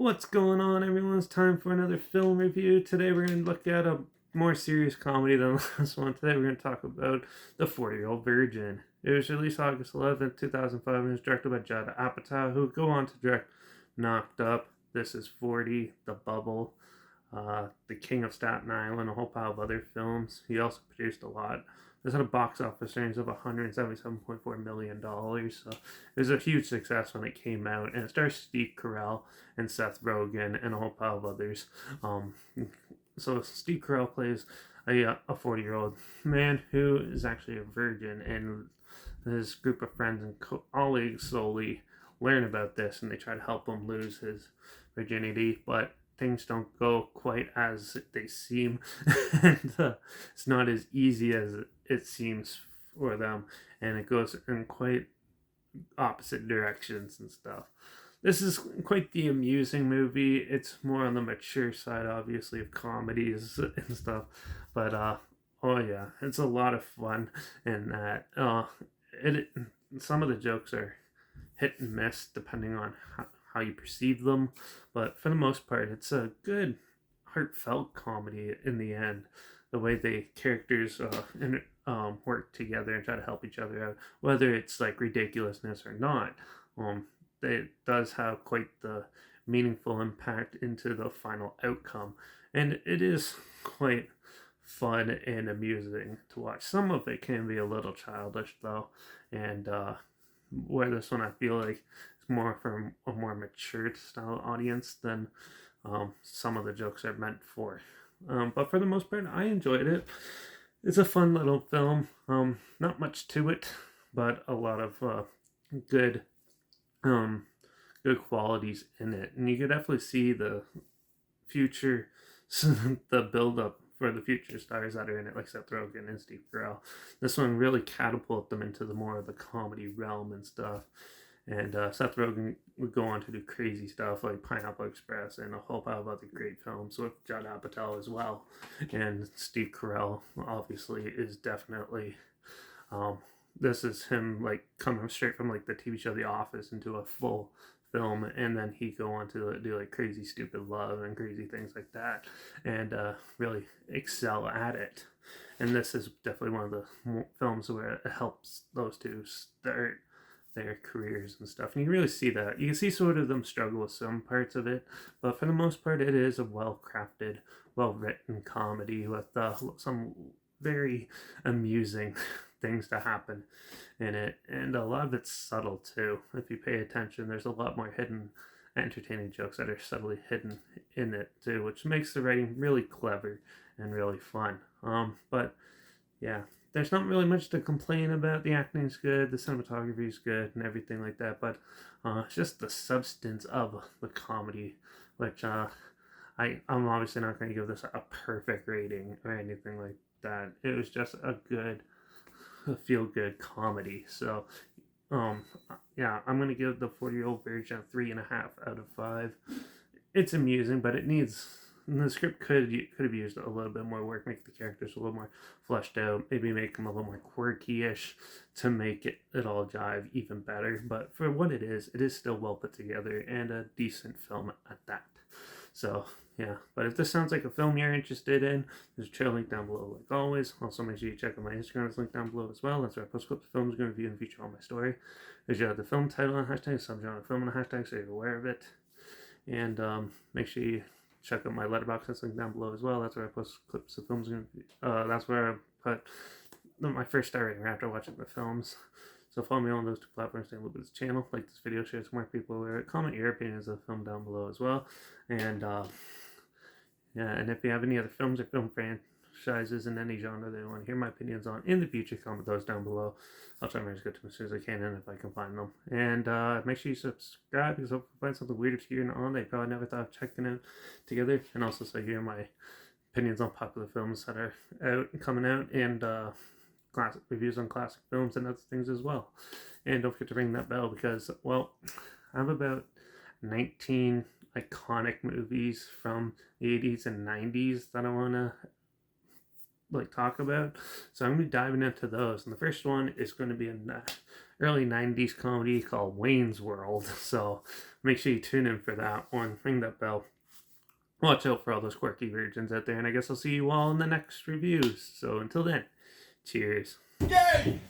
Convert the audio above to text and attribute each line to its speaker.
Speaker 1: What's going on, everyone? It's time for another film review. Today we're going to look at a more serious comedy than the last one. Today we're going to talk about The 40-Year-Old Virgin. It was released August 11th, 2005, and was directed by Judd Apatow, who would go on to direct Knocked Up, This Is 40, The Bubble, The King of Staten Island, a whole pile of other films. He also produced a lot. This had a box office earnings of $177.4 million, so it was a huge success when it came out. And it stars Steve Carell and Seth Rogen and a whole pile of others. Um, so Steve Carell plays a 40-year-old man who is actually a virgin, and his group of friends and colleagues slowly learn about this, and they try to help him lose his virginity, but things don't go quite as they seem, and it's not as easy as it seems for them, and it goes in quite opposite directions and stuff. This is quite the amusing movie. It's more on the mature side, obviously, of comedies and stuff, but oh yeah, it's a lot of fun, and that it some of the jokes are hit and miss depending on how you perceive them, but for the most part, it's a good, heartfelt comedy in the end. The way the characters work together and try to help each other out, whether it's like ridiculousness or not, um, it does have quite the meaningful impact into the final outcome, and it is quite fun and amusing to watch. Some of it can be a little childish though, and where this one I feel like is more for a more mature style audience than some of the jokes are meant for. But for the most part, I enjoyed it. It's a fun little film. Not much to it, but a lot of good, um, good qualities in it, and you could definitely see the future, the build up for the future stars that are in it, like Seth Rogen and Steve Carell. This one really catapulted them into the more of the comedy realm and stuff. And Seth Rogen would go on to do crazy stuff like Pineapple Express and a whole pile of other great films with Judd Apatow as well. And Steve Carell, obviously, is definitely um, this is him like coming straight from like the TV show The Office into a full film, and then he go on to do like Crazy Stupid Love and crazy things like that, and really excel at it. And this is definitely one of the films where it helps those two start their careers and stuff. And you really see that. You can see sort of them struggle with some parts of it, but for the most part, it is a well crafted, well written comedy with some very amusing things to happen in it, and a lot of it's subtle too. If you pay attention, there's a lot more hidden entertaining jokes that are subtly hidden in it too, which makes the writing really clever and really fun. But yeah, there's not really much to complain about. The acting's good, the cinematography is good, and everything like that. But it's just the substance of the comedy, which I'm obviously not going to give this a perfect rating or anything like that. It was just a good, feel good comedy. So, um, yeah, I'm going to give the 40-Year-Old Virgin a 3.5 out of 5. It's amusing, but it needs. The script could have used a little bit more work, make the characters a little more fleshed out, maybe make them a little more quirky-ish to make it all jive even better. But for what it is still well put together and a decent film at that. So yeah, but if this sounds like a film you're interested in, there's a trail link down below like always. Also make sure you check out my Instagram, it's linked down below as well. That's where I post clips of films I'm going to review and feature on my story. There's the film title and hashtag, subgenre film and hashtag, so you're aware of it. And make sure you check out my Letterbox, that's linked down below as well. That's where I post clips of films. That's where I put my first star rating after watching the films. So follow me on those two platforms, stay a little bit of this channel, like this video, share it to more people aware. Comment your opinions of the film down below as well. And yeah, and if you have any other films or film franchises in any genre that you want to hear my opinions on in the future, comment those down below. I'll try my best to get to them as soon as I can, and if I can find them. And make sure you subscribe, because I'll find something weird to hear on that you probably never thought of checking out together. And also so you hear my opinions on popular films that are coming out, and classic reviews on classic films and other things as well. And don't forget to ring that bell, because, well, I have about 19 iconic movies from the 80s and 90s that I want to like talk about. So I'm going to be diving into those. And the first one is going to be an early 90s comedy called Wayne's World. So Make sure you tune in for that one. Ring that bell. Watch out for all those quirky virgins out there, and I guess I'll see you all in the next reviews. So until then, cheers.
Speaker 2: Yay!